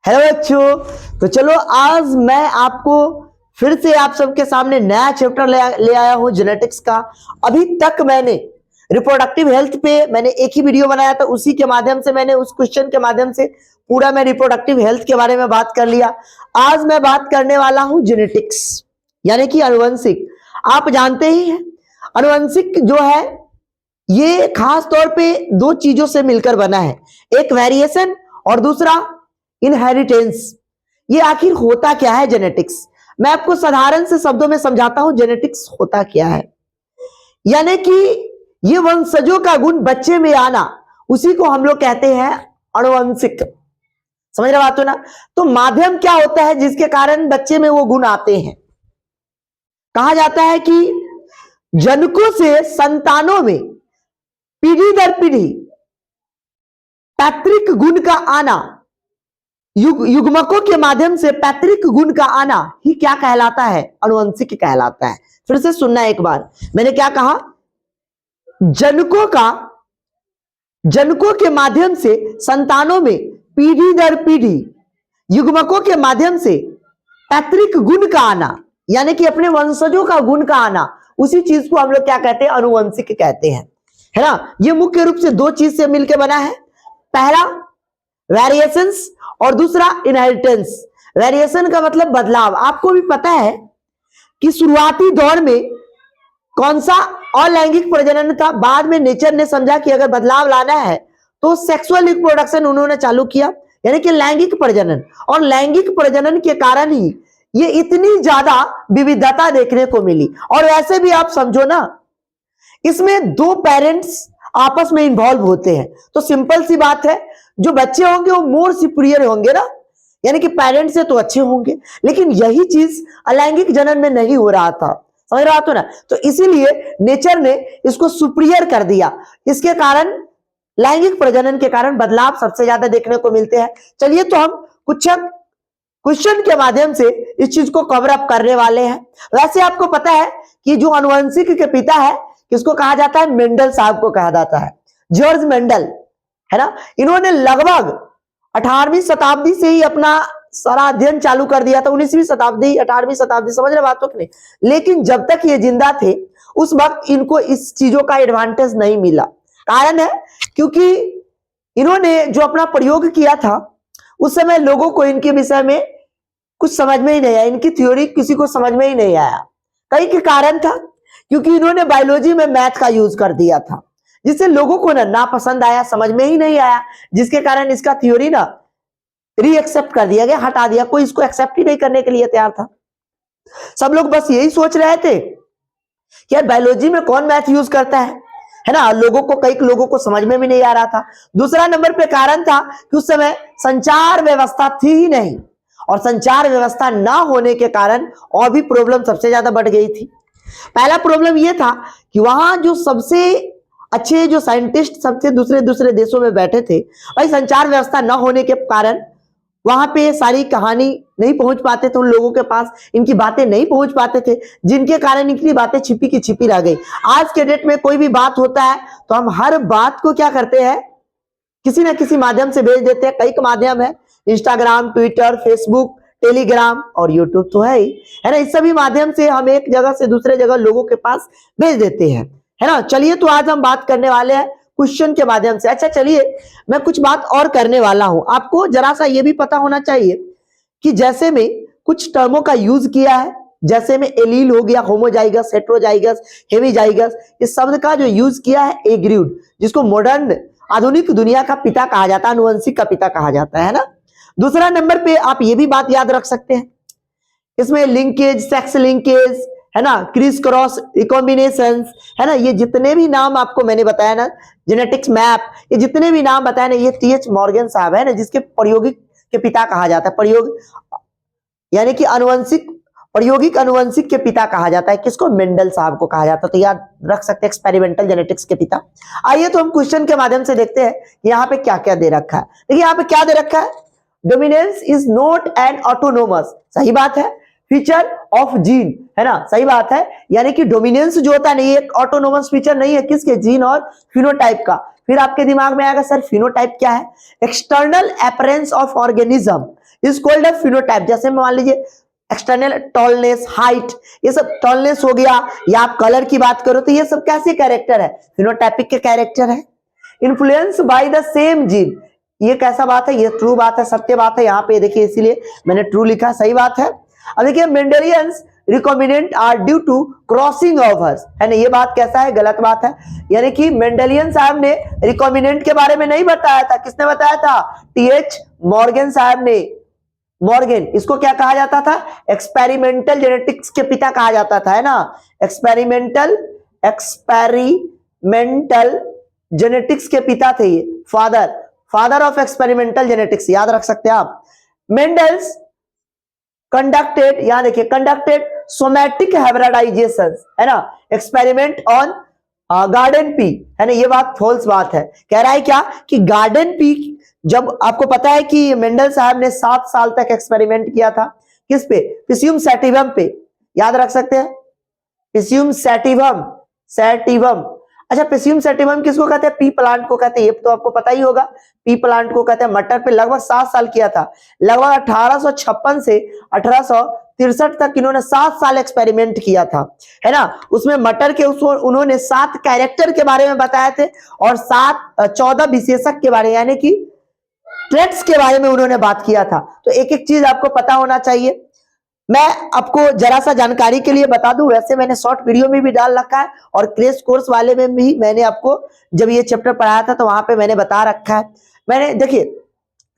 Hello बच्चों, तो चलो आज मैं आपको फिर से आप सबके सामने नया चैप्टर ले आया हूं जेनेटिक्स का। अभी तक मैंने रिप्रोडक्टिव हेल्थ पे मैंने एक ही वीडियो बनाया था, उसी के माध्यम से मैंने उस क्वेश्चन के माध्यम से पूरा मैं रिप्रोडक्टिव हेल्थ के बारे में बात कर लिया। आज मैं बात करने वाला हूं जेनेटिक्स यानी कि अनुवंशिक। आप जानते ही हैं अनुवंशिक जो है ये खास तौर पे दो चीजों से मिलकर बना है, एक वेरिएशन और दूसरा इनहेरिटेंस। ये आखिर होता क्या है जेनेटिक्स? मैं आपको साधारण से शब्दों में समझाता हूं जेनेटिक्स होता क्या है। यानी कि ये वंशजों का गुण बच्चे में आना, उसी को हम लोग कहते हैं अनुवंशिक। समझ रहे बात हो ना? तो माध्यम क्या होता है जिसके कारण बच्चे में वो गुण आते हैं? कहा जाता है कि जनकों से संतानों में पीढ़ी दर पीढ़ी पैतृक गुण का आना, युग्मकों के माध्यम से पैतृक गुण का आना ही क्या कहलाता है? अनुवंशिक कहलाता है। फिर से सुनना एक बार, मैंने क्या कहा? जनकों के माध्यम से संतानों में पीढ़ी दर पीढ़ी युग्मकों के माध्यम से पैतृक गुण का आना, यानी कि अपने वंशजों का गुण का आना, उसी चीज को हम लोग क्या कहते हैं? अनुवंशिक कहते हैं, है ना। ये मुख्य रूप से दो चीज से मिलकर बना है, पहला वेरिएशंस और दूसरा इनहेरिटेंस। वेरिएशन का मतलब बदलाव। आपको भी पता है कि शुरुआती दौर में कौन सा अलैंगिक प्रजनन था, बाद में नेचर ने समझा कि अगर बदलाव लाना है तो सेक्सुअल रिप्रोडक्शन उन्होंने चालू किया, यानी कि लैंगिक प्रजनन। और लैंगिक प्रजनन के कारण ही ये इतनी ज्यादा विविधता देखने को मिली। और वैसे भी आप समझो ना, इसमें दो पेरेंट्स आपस में इन्वॉल्व होते हैं, तो सिंपल सी बात है जो बच्चे होंगे वो मोर सुपीरियर होंगे ना, यानी कि पेरेंट्स से तो अच्छे होंगे। लेकिन यही चीज अलैंगिक जनन में नहीं हो रहा था, समझ रहा हो ना। तो इसीलिए नेचर ने इसको सुपीरियर कर दिया। इसके कारण लैंगिक प्रजनन के कारण बदलाव सबसे ज्यादा देखने को मिलते हैं। चलिए तो हम कुछ क्वेश्चन के माध्यम से इस चीज को कवर अप करने वाले हैं। वैसे आपको पता है कि जो अनुवंशिक के पिता है किसको कहा जाता है? मेंडल साहब को कहा जाता है, जॉर्ज मेंडल, है ना। इन्होंने लगभग 18वीं शताब्दी से ही अपना सारा अध्ययन चालू कर दिया था। 19वीं शताब्दी 18वीं शताब्दी, समझ रहे बातों की नहीं। लेकिन जब तक ये जिंदा थे उस वक्त इनको इस चीजों का एडवांटेज नहीं मिला। कारण है क्योंकि इन्होंने जो अपना प्रयोग किया था उस समय लोगों को इनके विषय में कुछ समझ में ही नहीं आया, इनकी थ्योरी किसी को समझ में ही नहीं आया। कई के कारण था क्योंकि इन्होंने बायोलॉजी में मैथ का यूज कर दिया था, जिससे लोगों को ना पसंद आया, समझ में ही नहीं आया, जिसके कारण इसका थ्योरी ना रीएक्सेप्ट कर दिया गया, हटा दिया। कोई इसको एक्सेप्ट ही नहीं करने के लिए तैयार था। सब लोग बस यही सोच रहे थे कि यार बायोलॉजी में कौन मैथ यूज करता है ना। कई लोगों को समझ में भी नहीं आ रहा था। दूसरा नंबर पे कारण था कि उस समय संचार व्यवस्था थी ही नहीं, और संचार व्यवस्था ना होने के कारण और भी प्रॉब्लम सबसे ज्यादा बढ़ गई थी। पहला प्रॉब्लम यह था कि वहां जो सबसे अच्छे जो साइंटिस्ट सबसे दूसरे देशों में बैठे थे, भाई संचार व्यवस्था न होने के कारण वहां पे सारी कहानी नहीं पहुंच पाते थे उन लोगों के पास, इनकी बातें नहीं पहुंच पाते थे, जिनके कारण इनकी बातें छिपी की छिपी रह गई। आज के डेट में कोई भी बात होता है तो हम हर बात को क्या करते हैं? किसी ना किसी माध्यम से भेज देते हैं। कई माध्यम है, इंस्टाग्राम, ट्विटर, फेसबुक, टेलीग्राम और यूट्यूब तो है ही, है ना। इस सभी माध्यम से हम एक जगह से दूसरे जगह लोगों के पास भेज देते हैं, है ना। चलिए तो आज हम बात करने वाले हैं क्वेश्चन के माध्यम से। अच्छा चलिए मैं कुछ बात और करने वाला हूं। आपको जरा सा ये भी पता होना चाहिए कि जैसे में कुछ टर्मों का यूज किया है, जैसे में एलील हो गया, होमोजाइगस, हेट्रोजाइगस, हेमीजाइगस, इस शब्द का जो यूज किया है एग्रीड, जिसको मॉडर्न आधुनिक दुनिया का पिता कहा जाता है, अनुवंशिक का पिता कहा जाता है ना। दूसरा नंबर पे आप ये भी बात याद रख सकते हैं, इसमें लिंकेज, सेक्स लिंकेज, है ना, क्रिस क्रॉस रिकॉम्बिनेशन, है ना। ये जितने भी नाम आपको मैंने बताया ना, जेनेटिक्स मैप, ये जितने भी नाम बताया ना, ये टी.एच. मॉर्गन साहब है ना, जिसके प्रायोगिक के पिता कहा जाता है। प्रयोग यानी कि प्रायोगिक अनुवंशिक के पिता कहा जाता है किसको? मेंडल साहब को कहा जाता है। तो याद रख सकते हैं एक्सपेरिमेंटल जेनेटिक्स के पिता। आइए तो हम क्वेश्चन के माध्यम से देखते हैं यहाँ पे क्या क्या दे रखा है। देखिए यहाँ पे क्या दे रखा है? Dominance is not an autonomous, सही बात है, फीचर ऑफ जीन, है ना, सही बात है। यानी कि डोमिनेंस जो होता है नहीं, एक ऑटोनोमस फीचर नहीं है, किसके? जीन और फिनोटाइप का। फिर आपके दिमाग में आएगा सर फिनोटाइप क्या है? External appearance of organism, is called a phenotype. जैसे मान लीजिए एक्सटर्नल टॉलनेस, हाइट, ये सब टॉलनेस हो गया, या आप कलर की बात करो तो ये सब कैसे कैरेक्टर है, फिनोटाइपिक के कैरेक्टर है। Influence by the same gene, ये कैसा बात है, ये ट्रू बात है, सत्य बात है, यहाँ पे देखिए इसीलिए मैंने ट्रू लिखा, सही बात है। अब देखिए Mendelians recombinant are due to crossing overs, है ना, ये बात कैसा है, गलत बात है। यानी कि मेंडेलियन साहब ने रिकॉम्बिनेंट के बारे में नहीं बताया था, किसने बताया था, टीएच मॉर्गन साहब ने। मॉर्गन, इसको क्या कहा जाता था, एक्सपेरिमेंटल जेनेटिक्स के पिता कहा जाता था, है ना, एक्सपेरिमेंटल जेनेटिक्स के पिता थे ये, फादर ऑफ एक्सपेरिमेंटल जेनेटिक्स, याद रख सकते हैं आप। मेंडल्स कंडक्टेड, यहां देखिए कंडक्टेड सोमैटिक हाइब्रिडाइजेशन, है ना, एक्सपेरिमेंट ऑन गार्डन पी, है ना, ये बात फॉल्स बात है। कह रहा है क्या कि गार्डन पी, जब आपको पता है कि मेंडल साहब ने 7 साल तक एक्सपेरिमेंट किया था, किस पे, पिसियम सैटिवम पे, याद रख सकते हैं, पिसियम सैटिवम। अच्छा, पिसियम सैटिवम किसको कहते हैं, पी प्लांट को कहते हैं, ये तो आपको पता ही होगा, पी प्लांट को कहते हैं। मटर पे लगभग 7 साल किया था, लगभग 1856 से 1863 तक इन्होंने 7 साल एक्सपेरिमेंट किया था, है ना। उसमें मटर के उन्होंने 7 कैरेक्टर के बारे में बताए थे और 14 विशेषक के बारे, यानी कि ट्रेट्स के बारे में उन्होंने बात किया था। तो एक एक चीज आपको पता होना चाहिए। मैं आपको जरा सा जानकारी के लिए बता दूं, वैसे मैंने शॉर्ट वीडियो में भी डाल रखा है और क्रैश कोर्स वाले में भी मैंने आपको जब ये चैप्टर पढ़ाया था तो वहां पे मैंने बता रखा है। मैंने देखिए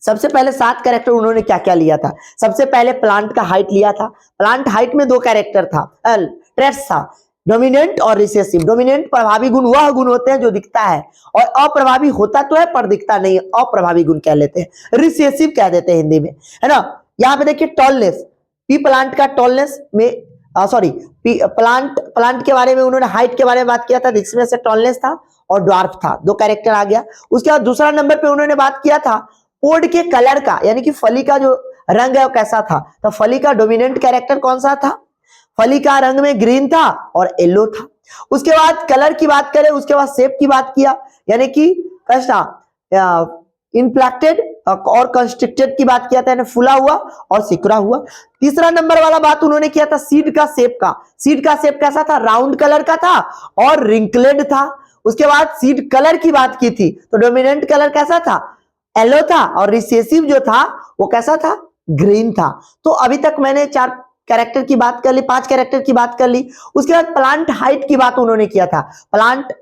सबसे पहले 7 कैरेक्टर उन्होंने क्या क्या लिया था। सबसे पहले प्लांट का हाइट लिया था। प्लांट हाइट में 2 कैरेक्टर था, ट्रेट्स था, डोमिनेंट और रिसेसिव। डोमिनेंट प्रभावी गुण वह गुण होते हैं जो दिखता है, और अप्रभावी होता तो है पर दिखता नहीं, अप्रभावी गुण कह लेते हैं, रिसेसिव कह देते हैं हिंदी में, है ना। यहाँ पे देखिए टॉलनेस, पी प्लांट का टॉलनेस में प्लांट के बारे में उन्होंने हाइट के बारे में बात किया था, जिसमें से टॉलनेस था और ड्वार्फ था, 2 कैरेक्टर आ गया। उसके बाद दूसरा नंबर पे उन्होंने बात किया था पोड के कलर का, यानी कि फली का जो रंग है वो कैसा था। तो फली का डोमिनेंट कैरेक्टर कौन सा था, फली का रंग में ग्रीन था और येलो था। उसके बाद कलर की बात करें, उसके बाद शेप की बात किया, यानी कि कैसा, इनफ्लेक्टेड और कंस्ट्रिक्टेड की बात किया था, यानी फूला हुआ और सिकुड़ा हुआ। तीसरा नंबर वाला बात उन्होंने किया था सीड का शेप का। सीड का शेप कैसा था, राउंड कलर का था और रिंकलेड था। उसके बाद सीड कलर की बात की थी, तो डोमिनेंट कलर कैसा था, येलो था, और रिसेसिव जो था वो कैसा था, ग्रीन था। तो अभी तक मैंने 4 कैरेक्टर की बात कर ली, 5 कैरेक्टर की बात कर ली। उसके बाद प्लांट हाइट की बात उन्होंने किया था, प्लांट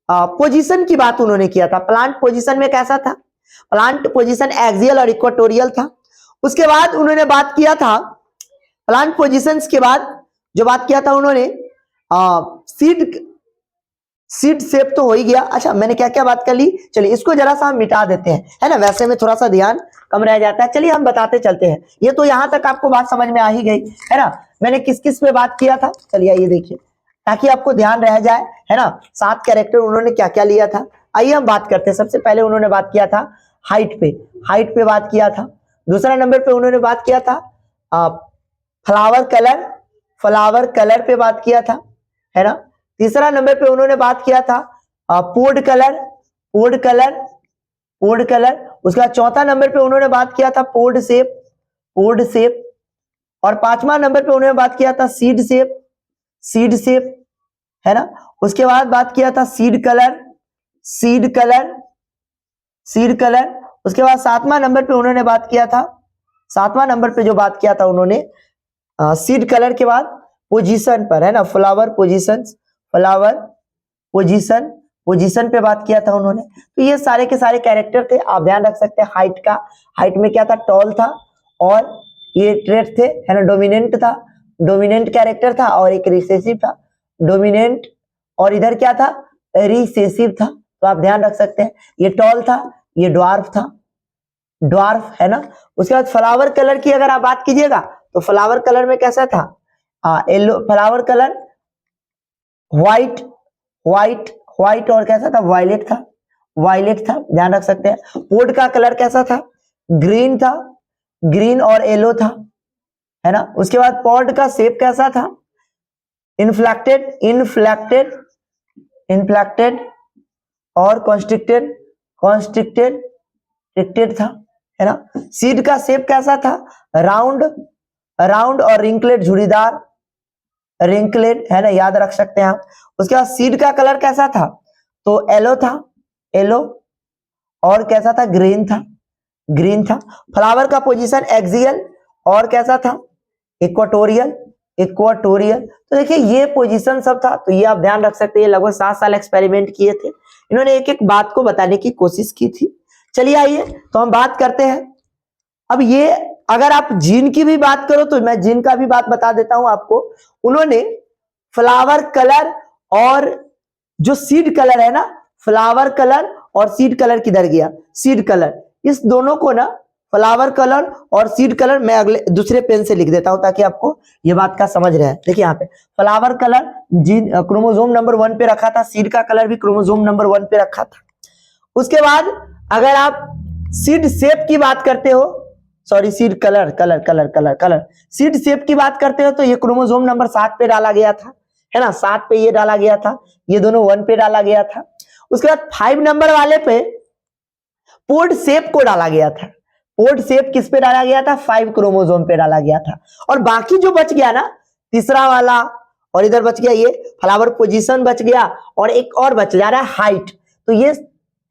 पोजीशन की बात उन्होंने किया था। प्लांट पोजीशन में कैसा था, प्लांट पोजीशन एक्सियल और इक्वेटोरियल था। उसके बाद उन्होंने बात किया था प्लांट पोजीशंस के बाद जो बात किया था उन्होंने सीड शेप तो हो ही गया। अच्छा, मैंने क्या क्या बात कर ली, चलिए इसको जरा सा हम मिटा देते हैं, है ना, वैसे में थोड़ा सा ध्यान कम रह जाता है। चलिए हम बताते चलते हैं, ये तो यहां तक आपको बात समझ में आ ही गई, है ना। मैंने किस किस पे बात किया था, चलिए ये देखिए ताकि आपको ध्यान रह जाए, है ना। 7 कैरेक्टर उन्होंने क्या क्या लिया था, आइए हम बात करते हैं। सबसे पहले उन्होंने बात किया था हाइट पे बात किया था। दूसरा नंबर पे उन्होंने बात किया था फ्लावर कलर पे बात किया था, है ना। तीसरा नंबर पे उन्होंने बात किया था पोड कलर। उसके बाद चौथा नंबर पे उन्होंने बात किया था पोड शेप। और 5वां नंबर पे उन्होंने बात किया था सीड शेप, है ना। उसके बाद बात किया था सीड कलर। उसके बाद 7वां नंबर पे उन्होंने बात किया था, 7वां नंबर पे जो बात किया था उन्होंने सीड कलर के बाद पोजीशन पर, है ना, फ्लावर पोजीशन पे बात किया था उन्होंने। तो ये सारे के सारे कैरेक्टर थे, आप ध्यान रख सकते हैं। हाइट में क्या था, टॉल था, और ये ट्रेट थे, है ना, डोमिनेंट कैरेक्टर था, और एक रिसेसिव था, डोमिनेंट, और इधर क्या था, रिसेसिव था। तो आप ध्यान रख सकते हैं, ये टॉल था, ये ड्वार्फ था, है ना। उसके बाद फ्लावर कलर की अगर आप बात कीजिएगा तो फ्लावर कलर में कैसा था, येलो फ्लावर कलर, व्हाइट और कैसा था, वायलेट था, ध्यान रख सकते हैं। पोड का कलर कैसा था, ग्रीन और येलो था, है ना। उसके बाद पॉड का शेप कैसा था, इनफ्लेक्टेड और कॉन्स्ट्रिक्टेड था, है ना। सीड का शेप कैसा था, राउंड, राउंड और रिंकलेट, झुरीदार, रिंकलेट, है ना, याद रख सकते हैं आप। उसके बाद सीड का कलर कैसा था, तो येलो था, येलो, और कैसा था, ग्रीन था, ग्रीन था। फ्लावर का पोजीशन एक्सियल और कैसा था, इक्वाटोरियल, इक्वाटोरियल। तो देखिए ये पोजीशन सब था, तो ये आप ध्यान रख सकते हैं। लगभग 7 साल एक्सपेरिमेंट किए थे इन्होंने, एक एक बात को बताने की कोशिश की थी। चलिए आइए तो हम बात करते हैं। अब ये अगर आप जीन की भी बात करो तो मैं जीन का भी बात बता देता हूं आपको। उन्होंने फ्लावर कलर और जो सीड कलर है ना, फ्लावर कलर और सीड कलर किधर गया, सीड कलर, इस दोनों को ना, फ्लावर कलर और सीड कलर, मैं अगले दूसरे पेन से लिख देता हूं ताकि आपको ये बात का समझ रहे हैं। देखिए यहाँ पे flower colour gene chromosome number 1 पे रखा था, सीड का कलर भी क्रोमोसोम नंबर 1 पे रखा था। उसके बाद अगर आप सीड शेप की बात करते हो, sorry seed colour, colour colour colour colour, seed shape की बात करते हो तो ये क्रोमोसोम नंबर 7 पे डाला गया था, है ना, 7 पे ये डाला गया था, ये दोनों 1 पे डाला गया था। उसके बाद 5 नंबर वाले पे पोर्ट शेप को डाला गया था। पोर्ट शेप किस पे डाला गया था, 5 क्रोमोसोम पे डाला गया था। और बाकी जो बच गया ना, तीसरा वाला और इधर बच गया ये फ्लावर पोजीशन बच गया, और एक और बच जा रहा है हाइट। तो ये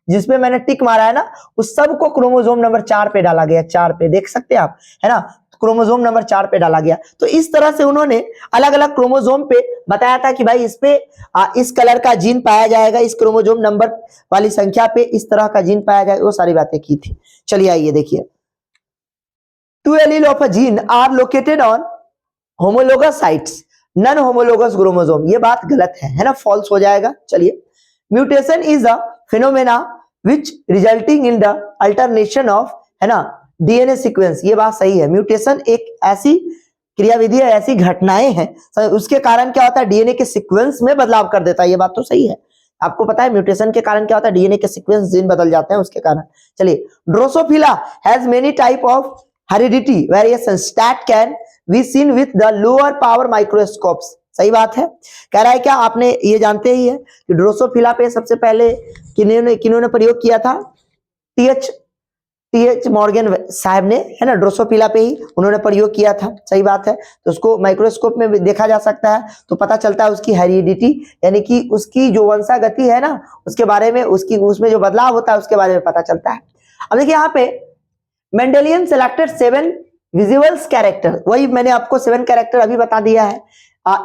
जिसपे मैंने टिक मारा है ना, उस सब को क्रोमोसोम नंबर 4 पे डाला गया, 4 पे, देख सकते हैं आप, है ना, क्रोमोसोम नंबर 4 पे डाला गया। तो इस तरह से उन्होंने अलग अलग क्रोमोसोम पे बताया था कि भाई इस पे इस कलर का जीन पाया जाएगा, इस क्रोमोसोम नंबर वाली संख्या पे इस तरह का जीन पाया जाएगा, वो सारी बातें की थी। चलिए आइए देखिए, 2 allele of a gene are located on homologous sites, non homologous chromosome, ये बात गलत है ना, फॉल्स हो जाएगा। चलिए, mutation is a phenomena which resulting in the alternation of, है ना, डीएनए सीक्वेंस, ये बात सही है। म्यूटेशन एक ऐसी क्रियाविधि है, ऐसी घटनाएं हैं, उसके कारण क्या होता है, डीएनए के सीक्वेंस में बदलाव कर देता है, ये बात तो सही है। आपको पता है म्यूटेशन के कारण क्या होता है, डीएनए के सीक्वेंस जीन बदल जाते हैं उसके कारण। चलिए, Drosophila has many type of heredity variations that can be seen with the lower power microscopes, सही बात है। कह रहा है क्या, आपने ये जानते ही है कि ड्रोसोफिला पे सबसे पहले किन्होंने प्रयोग किया था, टीएच मॉर्गन साहब ने, है ना, ड्रोसोफिला पे ही उन्होंने प्रयोग किया था, सही बात है। तो उसको माइक्रोस्कोप में भी देखा जा सकता है, तो पता चलता है उसकी हेरिडिटी, यानी कि उसकी जो वंशागति है ना, उसके बारे में, उसकी उसमें जो बदलाव होता है उसके बारे में पता चलता है। अब देखिए यहाँ पे मेंडेलियन सेलेक्टेड 7 विजुअल्स कैरेक्टर, वही मैंने आपको 7 कैरेक्टर अभी बता दिया है।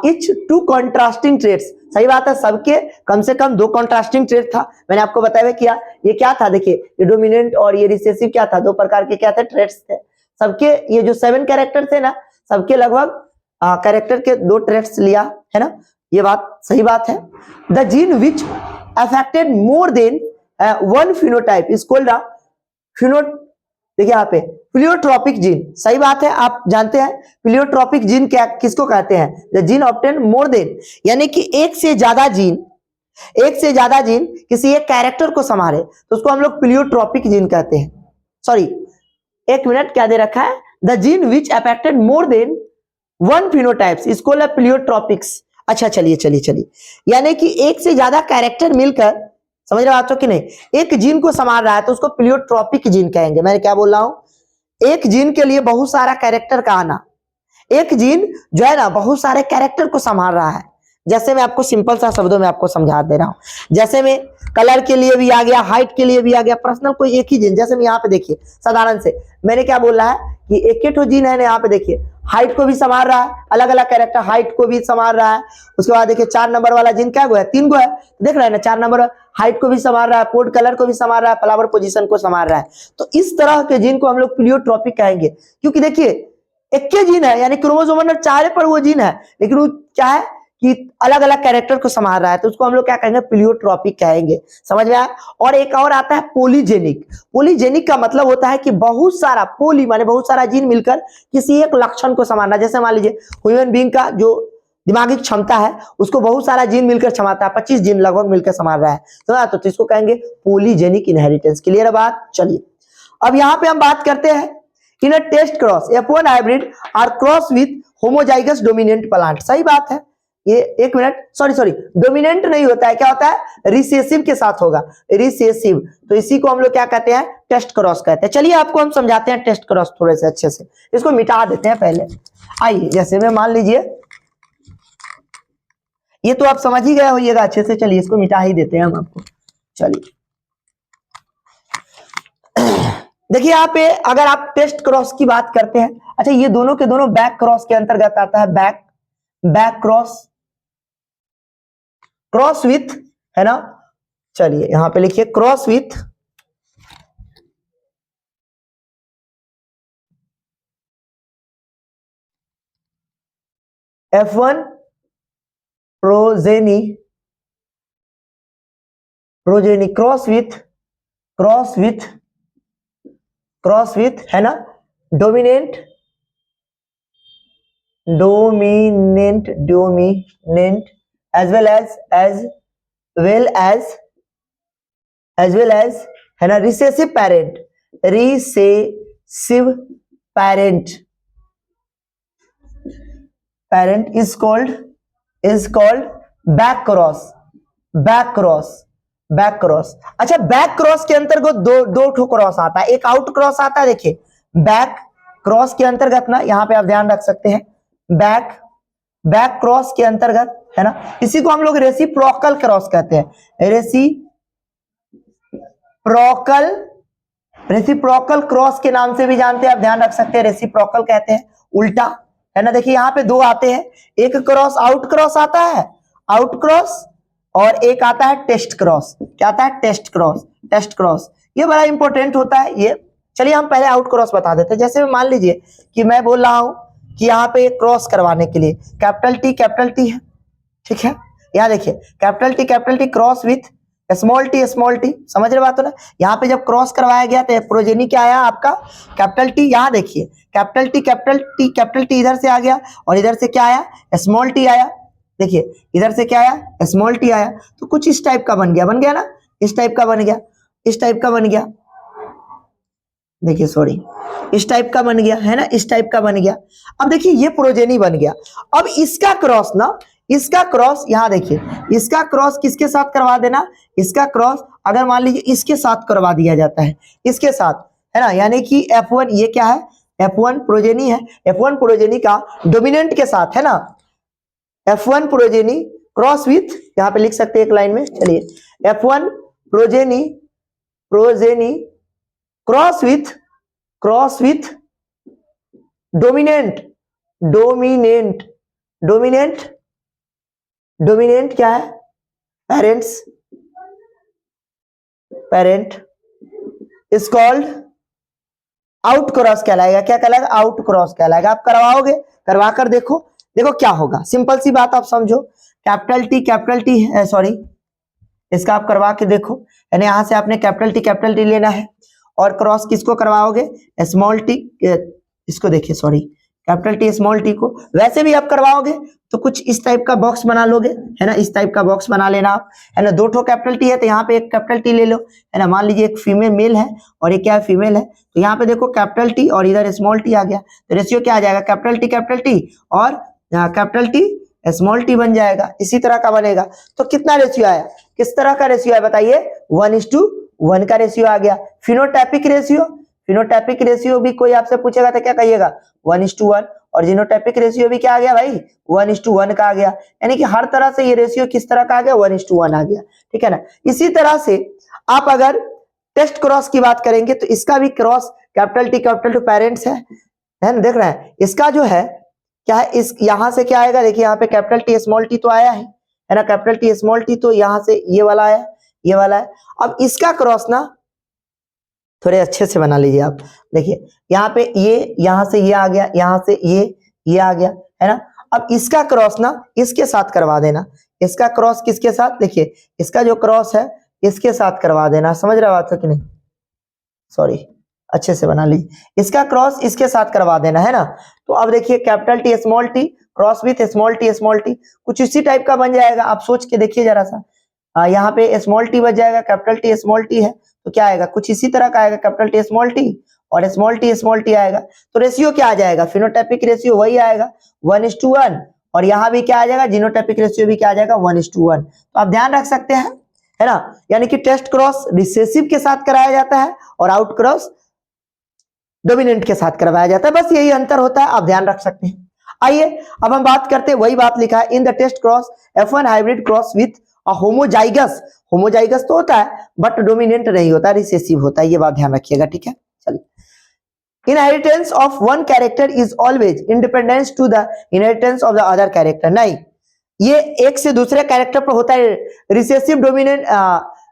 इच 2 कॉन्ट्रास्टिंग ट्रेट्स, सही बात है, सबके कम से कम 2 कॉन्ट्रास्टिंग ट्रेट था, मैंने आपको बताया किया। ये क्या था, देखिए ये डोमिनेंट और ये रिसेसिव क्या था, 2 प्रकार के क्या थे, ट्रेट्स थे सबके। ये जो 7 कैरेक्टर थे ना, सबके लगभग कैरेक्टर के 2 ट्रेट्स लिया, है ना, ये बात सही बात है। The gene which affected more than 1 phenotype is called a Fino, देखिए यहाँ पे प्लियोट्रॉपिक जीन, सही बात है, आप जानते हैं प्लियोट्रॉपिक जीन क्या, किसको कहते हैं, the gene obtain more than, यानी कि एक से ज्यादा जीन किसी एक कैरेक्टर को संभाले तो उसको हम लोग प्लियोट्रॉपिक जीन कहते हैं। सॉरी, एक मिनट, क्या दे रखा है, the gene which affected more than 1 phenotypes is called pleiotropics. अच्छा चलिए, यानी कि एक से ज्यादा कैरेक्टर मिलकर, समझ रहे हो आप कि नहीं, एक जीन को संभाल रहा है तो उसको प्लियोट्रॉपिक जीन कहेंगे। मैं क्या बोल रहा हूं, एक जीन के लिए बहुत सारा कैरेक्टर का आना, एक जीन जो है ना बहुत सारे कैरेक्टर को संभाल रहा है। जैसे मैं आपको सिंपल सा शब्दों में आपको समझा दे रहा हूं, जैसे में कलर के लिए भी आ गया, हाइट के लिए भी आ गया, पर्सनल कोई एक ही जीन, जैसे मैं यहाँ पे देखिए साधारण से मैंने क्या बोला है कि एक जीन है ना, यहाँ पे देखिए हाइट को भी संभाल रहा है, अलग अलग कैरेक्टर हाइट को भी संभाल रहा है। उसके बाद देखिए 4 नंबर वाला जीन क्या है, 3 गो है, देख रहे हैं ना, 4 नंबर हाइट को भी संभाल रहा है, पोर्ट कलर को भी संभाल रहा है, फ्लावर पोजीशन को संभाल रहा है। तो इस तरह के जीन को हम लोग प्लियोट्रॉपिक कहेंगे, क्योंकि देखिए एक के जीन है, यानी क्रोमोसोम नंबर 4 पर वो जीन है, लेकिन वो क्या है कि अलग अलग कैरेक्टर को संभाल रहा है, तो उसको हम लोग क्या कहेंगे, प्लियोट्रॉपिक कहेंगे, समझ में आया। और एक और आता है पॉलीजेनिक। पॉलीजेनिक का मतलब होता है कि बहुत सारा, पॉली माने बहुत सारा जीन मिलकर किसी एक लक्षण को संभालना। जैसे मान लीजिए ह्यूमन बीइंग का जो दिमागी क्षमता है उसको बहुत सारा जीन मिलकर क्षमता है, 25 जीन लगभग मिलकर संभाल रहा है, तो इसको कहेंगे पॉलीजेनिक इनहेरिटेंस। क्लियर है बात। चलिए अब यहाँ पे हम बात करते हैं in a test cross F1 hybrid are cross with homozygous dominant plant, सही बात है। ये एक मिनट, सॉरी सॉरी, डोमिनेंट नहीं होता है, क्या होता है, रिसेसिव के साथ होगा, रिसेसिव। तो इसी को हम लोग क्या कहते हैं, टेस्ट क्रॉस कहते हैं। चलिए आपको हम समझाते हैं टेस्ट क्रॉस थोड़े से अच्छे से, इसको मिटा देते हैं पहले। आइए, जैसे में मान लीजिए ये तो आप समझ ही गए होइएगा अच्छे से, चलिए इसको मिटा ही देते हैं हम आपको। चलिए देखिए यहाँ पे अगर आप टेस्ट क्रॉस की बात करते हैं, अच्छा ये दोनों के दोनों बैक क्रॉस के अंतर्गत आता है, बैक क्रॉस, क्रॉस विथ, है ना। चलिए यहां पे लिखिए cross with F1 progeny cross with है ना डोमिनेंट as well as है ना recessive parent is called back cross. अच्छा बैक क्रॉस के अंतर्गत दो ठो क्रॉस आता है, एक आउट क्रॉस आता है। देखिए बैक क्रॉस के अंतर्गत ना, यहां पे आप ध्यान रख सकते हैं, बैक क्रॉस के अंतर्गत है ना, इसी को हम लोग रेसिप्रोकल क्रॉस कहते हैं, रेसिप्रोकल क्रॉस के नाम से भी जानते हैं, आप ध्यान रख सकते हैं, रेसिप्रोकल कहते हैं उल्टा, है ना। देखिए यहाँ पे दो आते हैं, एक क्रॉस आउट क्रॉस आता है, आउट क्रॉस, और एक आता है टेस्ट क्रॉस। क्या आता है, टेस्ट क्रॉस। ये बड़ा इंपॉर्टेंट होता है ये। चलिए हम पहले आउट क्रॉस बता देते हैं। जैसे मान लीजिए कि मैं बोल रहा हूं कि यहाँ पे क्रॉस करवाने के लिए कैपिटल टी है, ठीक है। यहाँ देखिए capital T cross with small T, समझ रहे बात हो ना। यहाँ पे जब क्रॉस करवाया गया तो प्रोजेनी क्या आया आपका, कैपिटल टी। यहाँ देखिए कैपिटल टी इधर से आ गया, और इधर से क्या आया, स्मॉल टी आया। देखिए इधर से क्या आया, स्मॉल टी आया। तो कुछ इस टाइप का बन गया ना, इस टाइप का बन गया, देखिए सॉरी, इस टाइप का बन गया, है ना, इस टाइप का बन गया। अब देखिए ये प्रोजेनी बन गया। अब इसका क्रॉस ना, यहाँ देखिए, इसका क्रॉस किसके साथ करवा देना, इसका क्रॉस अगर मान लीजिए इसके साथ करवा दिया जाता है, इसके साथ, है ना, यानी कि F1 ये क्या है, F1 प्रोजेनी है, F1 प्रोजेनी का डोमिनेंट के साथ, है ना, F1 प्रोजेनी क्रॉस विथ, यहाँ पे लिख सकते हैं एक लाइन में। चलिए F1 progeny cross with dominant क्या है, parent is called out cross कहलाएगा। क्या कहलाएगा, आउट क्रॉस कहलाएगा। आप करवाओगे, करवा कर देखो क्या होगा। सिंपल सी बात आप समझो, कैपिटल टी है, सॉरी, इसका आप करवा के देखो, यानी यहां से आपने कैपिटल टी लेना है, और क्रॉस किसको करवाओगे, स्मॉल टी, इसको देखिए sorry, capital T small T को। वैसे भी आप करवाओगे तो कुछ इस टाइप का बॉक्स बना लोगे, है ना, इस टाइप का बॉक्स बना लेना आप, है ना। दो ठो कैपिटल टी है तो यहाँ पे एक कैपिटल टी ले लो, है ना। मान लीजिए एक मेल है और एक क्या है, फीमेल है, तो यहाँ पे देखो कैपिटल टी और इधर स्मॉल टी आ गया, तो रेशियो क्या आ जाएगा, कैपिटल टी और कैपिटल टी स्मॉल टी बन जाएगा। इसी तरह का बनेगा। तो कितना रेशियो आया, किस तरह का रेशियो है बताइए, 1:1 का रेशियो आ गया। फिनोटाइपिक रेशियो भी कोई आपसे पूछेगा तो क्या कहिएगा, 1:1, और जीनोटाइपिक रेशियो भी क्या आ गया भाई, 1:1 का आ गया। यानी कि हर तरह से ये रेशियो किस तरह का आ गया, 1:1 आ गया, ठीक है ना। इसी तरह से आप अगर टेस्ट क्रॉस की बात करेंगे तो इसका भी क्रॉस कैपिटल टू पेरेंट्स है ना, देख रहे हैं। इसका जो है क्या है, इस यहां से क्या आएगा, देखिए यहाँ पे कैपिटल टी स्मॉल टी तो आया है ना, कैपिटल टी स्मॉल टी, तो यहां से ये वाला आया, ये वाला है। अब इसका क्रॉस ना थोड़े अच्छे से बना लीजिए आप। देखिए यहाँ पे ये, यहां से ये आ गया, यहां से ये आ गया, है ना। अब इसका क्रॉस ना इसके साथ करवा देना, इसका क्रॉस किसके साथ, देखिए इसका जो क्रॉस है इसके साथ करवा देना। समझ रहे हो बात कि नहीं, सॉरी, अच्छे से बना लीजिए, इसका क्रॉस इसके साथ करवा देना, है ना। तो अब देखिए capital T small T cross with small T कुछ इसी टाइप का बन जाएगा। आप सोच के देखिए जरा सा, यहाँ पे स्मॉल टी बच जाएगा, कैपिटल टी स्मॉल टी है तो क्या आएगा, कुछ इसी तरह का आएगा, कैपिटल टी स्मॉल और स्मॉल टी आएगा। तो रेशियो क्या आ जाएगा, फिनोटाइपिक रेशियो वही आएगा 1:1, और यहाँ भी क्या आ जाएगा, जीनोटाइपिक रेशियो भी क्या आ जाएगा, 1:1। तो आप ध्यान रख सकते हैं, है ना। यानी कि टेस्ट क्रॉस रिसेसिव के साथ कराया जाता है और आउट क्रॉस डोमिनेंट के साथ करवाया जाता है, बस यही अंतर होता है, आप ध्यान रख सकते हैं। आइए अब हम बात करते हैं, वही बात लिखा है, in the test cross F1 hybrid cross with homozygous. Homozygous तो होता है बट डोमिनेंट नहीं होता, रिसेसिव होता है, ये बात ध्यान रखिएगा, ठीक है। चलिए, inheritance of one character is always independence to the inheritance of the other character. नहीं, ये एक से दूसरे कैरेक्टर पर होता है, रिसेसिव डोमिनेंट,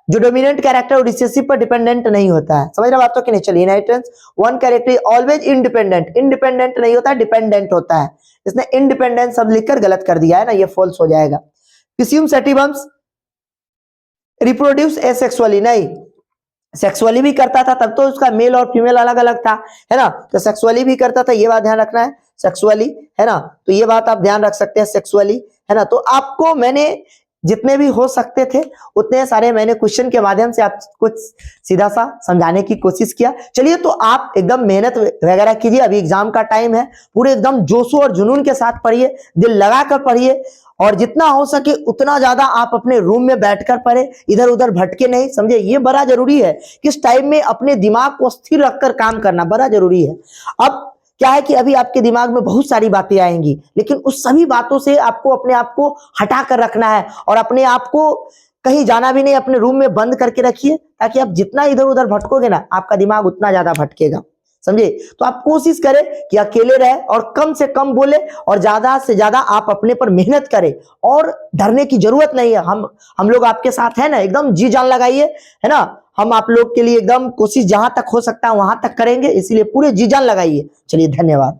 जो डोमिनेंट कैरेक्टर वो रिसेसिव पर डिपेंडेंट नहीं होता है, समझ रहे बात तो कि नहीं। चलिए, inheritance one character always independent, independent नहीं होता, डिपेंडेंट होता है। इसने इंडिपेंडेंट शब्द लिखकर गलत कर दिया है ना, ये फॉल्स हो जाएगा। पिसियम सेटिवम्स रिप्रोड्यूस एसेक्सुअली। नहीं, सेक्सुअली भी करता था, तब तो उसका मेल और फीमेल अलग अलग था, है ना। तो सेक्सुअली भी करता था, ये बात ध्यान रखना है, सेक्सुअली, है ना। तो ये बात आप ध्यान रख सकते हैं, सेक्सुअली, है ना। तो आपको मैंने जितने भी हो सकते थे उतने सारे मैंने क्वेश्चन के माध्यम से आपको सीधा सा समझाने की कोशिश किया। चलिए, तो आप एकदम मेहनत वगैरह कीजिए, अभी एग्जाम का टाइम है, पूरे एकदम जोशो और जुनून के साथ पढ़िए, दिल लगा कर पढ़िए, और जितना हो सके उतना ज्यादा आप अपने रूम में बैठकर पढ़े, इधर उधर भटके नहीं, समझे। ये बड़ा जरूरी है, किस टाइम में अपने दिमाग को स्थिर रखकर काम करना बड़ा जरूरी है। अब क्या है कि अभी आपके दिमाग में बहुत सारी बातें आएंगी, लेकिन उस सभी बातों से आपको अपने आप को हटा कर रखना है, और अपने आप को कहीं जाना भी नहीं, अपने रूम में बंद करके रखिए, ताकि आप जितना इधर उधर भटकोगे ना, आपका दिमाग उतना ज्यादा भटकेगा, समझे। तो आप कोशिश करें कि अकेले रहे और कम से कम बोले, और ज्यादा से ज्यादा आप अपने पर मेहनत करें, और डरने की जरूरत नहीं है। हम लोग आपके साथ है ना, एकदम जी जान लगाइए, है ना। हम आप लोग के लिए एकदम कोशिश जहां तक हो सकता है वहां तक करेंगे, इसीलिए पूरे जी जान लगाइए। चलिए, धन्यवाद।